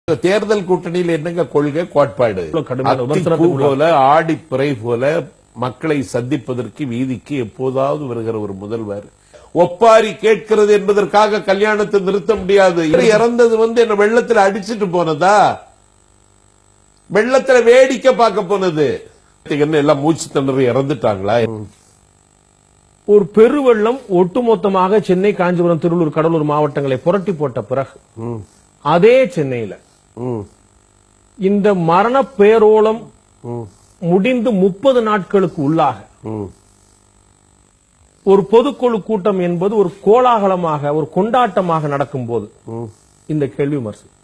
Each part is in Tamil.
தேர்தல் கூட்டணியில் என்னங்க கொள்கை கோட்பாடு? பூ போல ஆடி பிறை போல மக்களை சந்திப்பதற்கு வீதிக்கு எப்போதாவது வருகிற ஒரு முதல்வர் ஒப்பாரி கேட்கிறது என்பதற்காக கல்யாணத்தை நிறுத்த முடியாது. இறந்தது என்ன வெள்ளத்தில் அடிச்சிட்டு போனதா? வெள்ளத்துல வேடிக்கை பார்க்க போனது. எல்லாம் மூச்சு திணறி இறந்துட்டாங்களா? ஒரு பெருவெள்ளம் ஒட்டுமொத்தமாக சென்னை, காஞ்சிபுரம், திருவள்ளூர், கடலூர் மாவட்டங்களை புரட்டி போட்ட பிறகு அதே சென்னையில இந்த மரண பேரோலம் முடிந்து 30 நாட்களுக்கு உள்ளாக ஒரு பொதுக்குழு கூட்டம் என்பது ஒரு கோலாகலமாக, ஒரு கொண்டாட்டமாக நடக்கும் போது இந்த கேள்வி விமர்சனம்.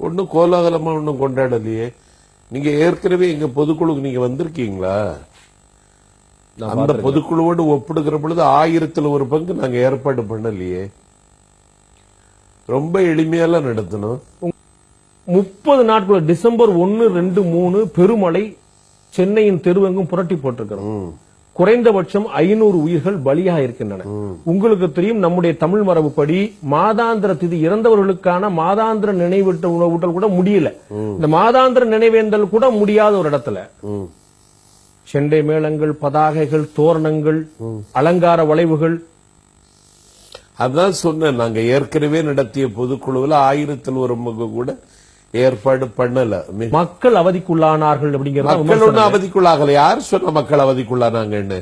ஒன்னும் கோலாகலமா ஒன்னும் கொண்டாடலையே. நீங்க ஏற்கனவே எங்க பொதுக்குழுக்கு நீங்க வந்திருக்கீங்களா? அந்த பொதுக்குழுவோடு ஒப்பிடுகிற பொழுது 1000ல் ஒரு பங்கு நாங்க ஏற்பாடு பண்ணலையே. ரொம்ப எளிமையெல்லாம் நடத்தணும். 30 நாட்கள் டிசம்பர் 1, 2, 3 பெருமழை சென்னையின் தெருவெங்கும் புரட்டி போட்டிருக்கிறோம். குறைந்தபட்சம் 500 உயிர்கள் பலியாக இருக்கின்றன. உங்களுக்கு தெரியும், நம்முடைய தமிழ் மரபுப்படி மாதாந்திர திதி இறந்தவர்களுக்கான மாதாந்திர நினைவூட்டல் கூட முடியல. இந்த மாதாந்திர நினைவேந்தல் கூட முடியாத ஒரு இடத்துல செண்டை மேளங்கள், பதாகைகள், தோரணங்கள், அலங்கார வளைவுகள். அதான் சொன்னேன், நாங்க ஏற்கனவே நடத்திய பொதுக்குழுவில் 1000ல் ஒரு பங்கு கூட ஏற்பாடு பண்ணல. மக்கள் அவதிக்குள்ளானார்கள் அப்படிங்கிறது. மக்கள் ஒன்னும் அவதிக்குள்ளாகல. யார் சொன்ன மக்கள் அவதிக்குள்ளானாங்கன்னு?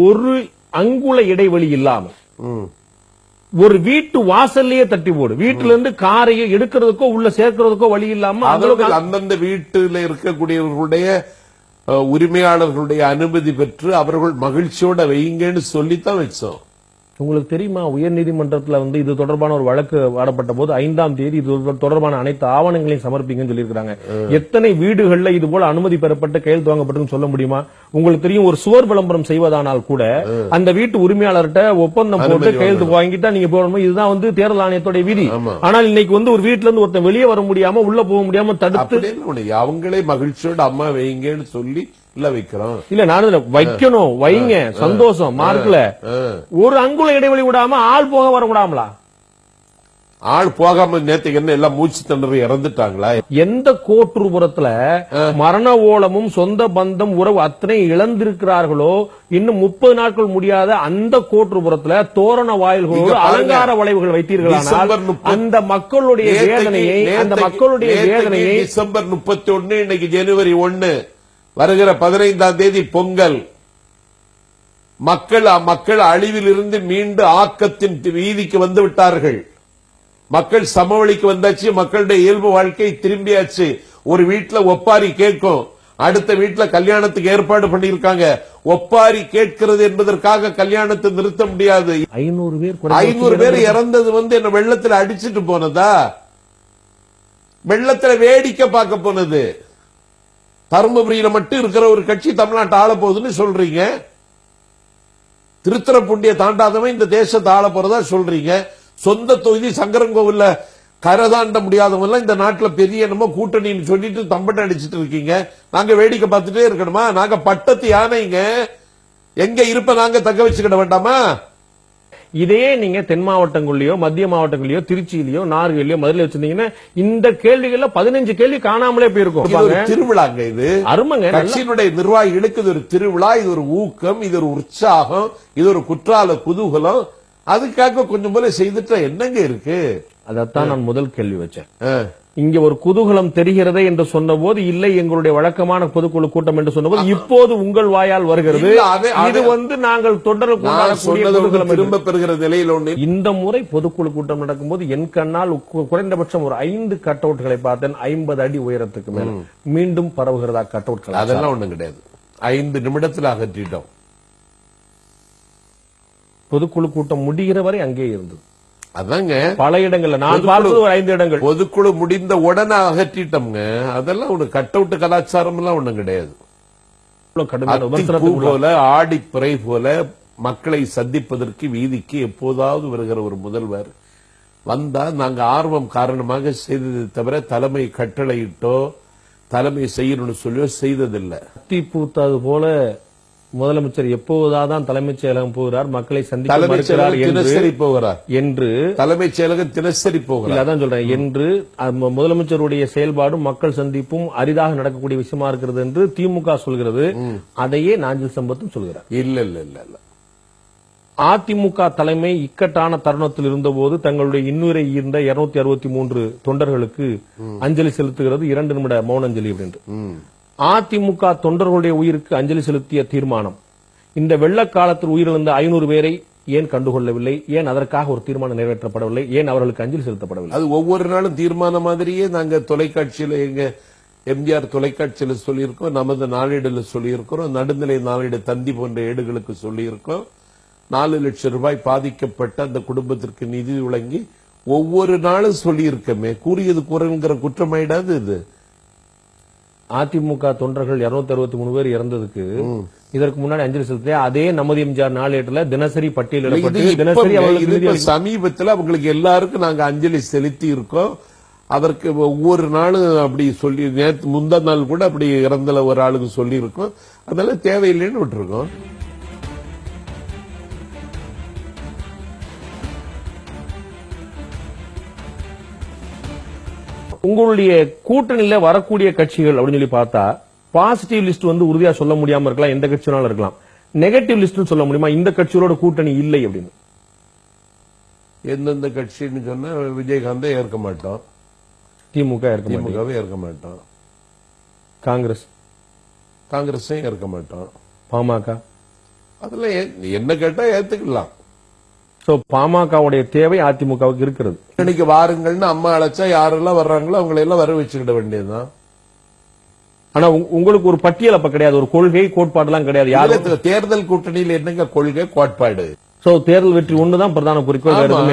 ஒரு அங்குல இடைவெளி இல்லாம ஒரு வீட்டு வாசல்லையே தட்டி போடு. வீட்டுல இருந்து காரையை எடுக்கிறதுக்கோ உள்ள சேர்க்கிறதுக்கோ வழி இல்லாம அந்தந்த வீட்டுல இருக்கக்கூடியவர்களுடைய உரிமையாளர்களுடைய அனுமதி பெற்று அவர்கள் மகிழ்ச்சியோட வைங்கன்னு சொல்லித்தான் வச்சோம். உங்களுக்கு தெரியுமா, உயர்நீதிமன்றத்தில் இது தொடர்பான ஒரு வழக்கு வாடப்பட்ட போது 5ஆம் தேதி இது தொடர்பான அனைத்து ஆவணங்களையும் சமர்ப்பிங்கன்னு சொல்லியிருக்காங்க. எத்தனை வீடுகள்ல இது போல அனுமதி பெறப்பட்டு கையெழுத்து வாங்கப்பட்டு சொல்ல முடியுமா? உங்களுக்கு தெரியும், ஒரு சுவர் விளம்பரம் செய்வதானால் கூட அந்த வீட்டு உரிமையாளர்கிட்ட ஒப்பந்தம் போட்டு கையெழுத்து வாங்கிட்டா நீங்க போகணும். இதுதான் தேர்தல் ஆணையத்தோட விதி. ஆனால் இன்னைக்கு ஒரு வீட்டுல இருந்து ஒருத்தன் வெளியே வர முடியாம, உள்ள போக முடியாம தடுத்து அவங்களே மகிழ்ச்சியோட அம்மா வைங்கன்னு சொல்லி இல்ல வைக்கிறோம். இல்ல நானும் வைக்கணும், வைங்க, சந்தோஷம். மார்க்ல ஒரு அங்குல இடைவெளி விடாம ஆள் போக வர விடாமலா? ஆள் போகாம நேத்துக்கு என்ன எல்லாம் மூச்சு திணறி இறந்துட்டாங்களா? எந்த கோட்டுபுரத்துல மரண ஓலமும் சொந்த பந்தம் உறவு அத்தனை இழந்திருக்கிறார்களோ, இன்னும் 30 நாட்கள் முடியாத அந்த கோட்டுபுரத்துல தோரண வாயில்களோடு அலங்கார வளைவுகள் வைத்தீர்களானால் அந்த மக்களுடைய வேதனையை, அந்த மக்களுடைய வேதனையை டிசம்பர் 31, இன்னைக்கு ஜனவரி 1, வருகிற 15ஆம் தேதி பொங்கல். மக்கள் அழிவில் இருந்து மீண்டு ஆக்கத்தின் வீதிக்கு வந்து விட்டார்கள். மக்கள் சமவெளிக்கு வந்தாச்சு. மக்களுடைய இயல்பு வாழ்க்கை திரும்பியாச்சு. ஒரு வீட்டுல ஒப்பாரி கேட்கும், அடுத்த வீட்டுல கல்யாணத்துக்கு ஏற்பாடு பண்ணிருக்காங்க. ஒப்பாரி கேட்கிறது என்பதற்காக கல்யாணத்தை நிறுத்த முடியாது. 500 பேர் இறந்தது என்ன வெள்ளத்துல அடிச்சிட்டு போனதா? வெள்ளத்துல வேடிக்கை பார்க்க போனது. தருமபுரியில மட்டும் இருக்கிற ஒரு கட்சி தமிழ்நாட்டை ஆள போகுதுன்னு சொல்றீங்க. திருத்துறைப்பூண்டிய தாண்டாதவன் இந்த தேசத்தை ஆள போறதா சொல்றீங்க. சொந்த தொகுதி சங்கரங்கோவில்ல கரதாண்ட முடியாதவங்க இந்த நாட்டில் பெரிய என்னமோ கூட்டணின்னு சொல்லிட்டு தம்பட்ட அடிச்சிட்டு இருக்கீங்க. நாங்க வேடிக்கை பார்த்துட்டே இருக்கணுமா? நாங்க பட்டத்து யானைங்க. எங்க இருப்ப நாங்க தக்க வச்சுக்கிட வேண்டாமா? இதே நீங்க தென் மாவட்டங்கள்லயோ, மத்திய மாவட்டங்களையோ, திருச்சியிலயோ, நார்வேலியோ, மதுரை வச்சிருந்தீங்கன்னா இந்த கேள்விகள்ல 15 கேள்வி காணாமலே போயிருக்கும். திருவிழாங்க இது. அருமங்க. கட்சியினுடைய நிர்வாகிகளுக்கு இது ஒரு திருவிழா, இது ஒரு ஊக்கம், இது ஒரு உற்சாகம், இது ஒரு குற்றால குதூகலம். அதுக்காக கொஞ்சம் போல செய்துட்டா என்னங்க இருக்கு? அதைத்தான் நான் முதல் கேள்வி வச்சேன். இங்க ஒரு குதூகலம் தெரிகிறதே என்று சொன்ன போது, இல்லை எங்களுடைய வழக்கமான பொதுக்குழு கூட்டம் என்று சொன்னபோது, இப்போது உங்கள் வாயால் வருகிறது இது நாங்கள் தொடரக்கூடிய திரும்ப பெறுகிற நிலையில் ஒன்று. இந்த முறை பொதுக்குழு கூட்டம் நடக்கும்போது என் கண்ணால் குறைந்தபட்சம் ஒரு 5 கட் அவுட்களை பார்த்தேன். 50 அடி உயரத்துக்கு மேல மீண்டும் பரவுகிறதா கட் அவுட்கள்? அதெல்லாம் ஒண்ணும் கிடையாது. 5 நிமிடத்தில் அகற்றிட்டோம். பொதுக்குழு கூட்டம் முடிகிற வரை அங்கே இருந்தது. அதாங்க பல இடங்கள்ல நான் பார்த்தது ஒரு 5 இடங்கள். பொதுக்குழு முடிந்த உடனே அகற்றிட்டோங்க. அதெல்லாம் ஒண்ணு கட் அவுட் கலாச்சாரம் எல்லாம் ஒண்ணும் கிடையாது. போல ஆடி பிறை போல மக்களை சந்திப்பதற்கு வீதிக்கு எப்போதாவது வருகிற ஒரு முதல்வர் வந்தா நாங்க ஆர்வம் காரணமாக செய்ததை தவிர தலைமை கட்டளையிட்டோ தலைமை செய்யணும்னு சொல்லியோ செய்ததில்லை. தீ பூத்தது போல முதலமைச்சர் எப்போதான் தலைமைச் செயலகம் போகிறார், மக்களை சந்திக்க தலைமைச் மறுக்கிறார் செயலகம் தினசரி போகிறார் என்று தலைமைச் செயலகம் தினசரி போகிறார். இல்ல, அதான் சொல்றேன் என்று முதலமைச்சருடைய செயல்பாடும் மக்கள் சந்திப்பும் அரிதாக நடக்கக்கூடிய விஷயமா இருக்கிறது என்று திமுக சொல்கிறது. அதையே நாஞ்சில் சம்பத்தும் சொல்கிறார். இல்ல இல்ல இல்ல இல்ல அதிமுக தலைமை இக்கட்டான தருணத்தில் இருந்தபோது தங்களுடைய இன்னுயிரை ஈர்ந்த 263 தொண்டர்களுக்கு அஞ்சலி செலுத்துகிறது 2 நிமிட மௌன அஞ்சலி அப்படின்னு. அதிமுக தொண்டர்களுடைய உயிருக்கு அஞ்சலி செலுத்திய தீர்மானம் இந்த வெள்ள காலத்தில் உயிரிழந்த 500 பேரை ஏன் கண்டுகொள்ளவில்லை? ஏன் அதற்காக ஒரு தீர்மானம் நிறைவேற்றப்படவில்லை? ஏன் அவர்களுக்கு அஞ்சலி செலுத்தப்படவில்லை? அது ஒவ்வொரு நாளும் தீர்மானம் மாதிரியே நாங்க தொலைக்காட்சியில எங்க எம்ஜிஆர் தொலைக்காட்சியில சொல்லியிருக்கோம், நமது நாளிதழில் சொல்லியிருக்கிறோம், நடுநிலை நாளிட தந்தி போன்ற ஏடுகளுக்கு சொல்லியிருக்கோம். 4 லட்சம் ரூபாய் பாதிக்கப்பட்ட அந்த குடும்பத்திற்கு நிதி வழங்கி ஒவ்வொரு நாளும் சொல்லியிருக்கமே. கூறியது குறைங்கிற குற்றமாயிடாது இது. அதிமுக தொண்டர்கள் 263 பேர் இறந்ததுக்கு இதற்கு முன்னாடி அஞ்சலி செலுத்திய அதே நமது எம்ஜிஆர் நாளேட்டுல தினசரி பட்டியலிடப்பட்டு தினசரி அவர்களுக்கு சமீபத்தில் அவங்களுக்கு எல்லாருக்கும் நாங்க அஞ்சலி செலுத்தி இருக்கோம். அதற்கு ஒவ்வொரு நாளும் அப்படி சொல்லி நேற்று முந்தா நாள் கூட அப்படி இறந்தல ஒரு ஆளுக்கு சொல்லி இருக்கோம். அதனால தேவையில்லைன்னு விட்டுருக்கோம். உங்களுடைய கூட்டணியில வரக்கூடிய கட்சிகள் அப்படின்னு சொல்லி பார்த்தா பாசிட்டிவ் லிஸ்ட் வந்து உறுதியா சொல்ல முடியாம இருக்கலாம், எந்த கட்சினாலும் இருக்கலாம். நெகட்டிவ் லிஸ்ட் சொல்ல முடியுமா இந்த கட்சிகளோட கூட்டணி இல்லை அப்படின்னு? எந்தெந்த கட்சின்னு சொன்னா விஜயகாந்தை ஏற்க மாட்டோம், திமுக ஏற்க மாட்டோம், திமுகவை ஏற்க மாட்டோம், காங்கிரஸையும் ஏற்க மாட்டோம், பாமக அதெல்லாம் என்ன கேட்டா ஏத்துக்கலாம். சோ பாமகவுடைய தேவை அதிமுகவுக்கு இருக்கிறது. இன்னைக்கு வாருங்கள்னு அம்மா அழைச்சா யாரெல்லாம் வர்றாங்களோ அவங்களை எல்லாம் வர வச்சுக்கிட வேண்டியதுதான். ஆனா உங்களுக்கு ஒரு பட்டியல் அப்ப கிடையாது, ஒரு கொள்கை கோட்பாடு எல்லாம் கிடையாது. யாரும் தேர்தல் கூட்டணியில் என்னங்க கொள்கை கோட்பாடு? சோ தேர்தல் வெற்றி ஒண்ணுதான் பிரதான குறிக்கோள்.